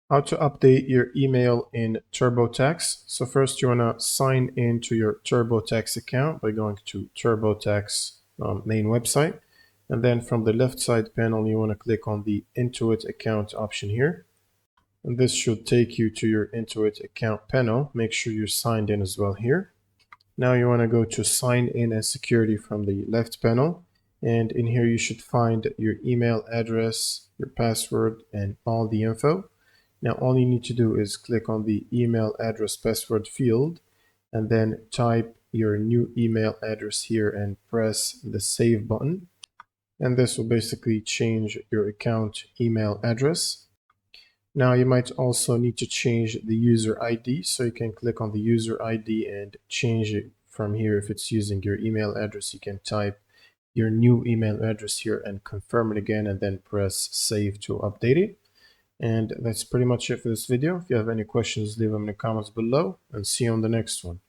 How to update your email in TurboTax. So first you want to sign into your TurboTax account by going to TurboTax main website. And then from the left side panel, you want to click on the Intuit account option here. And this should take you to your Intuit account panel. Make sure you're signed in as well here. Now you want to go to sign in as security from the left panel. And in here, you should find your email address, your password, and all the info. Now, all you need to do is click on the email address password field and then type your new email address here and press the save button. And this will basically change your account email address. Now you might also need to change the user ID. So you can click on the user ID and change it from here. If it's using your email address, you can type your new email address here and confirm it again and then press save to update it. And that's pretty much it for this video. If you have any questions, leave them in the comments below and see you on the next one.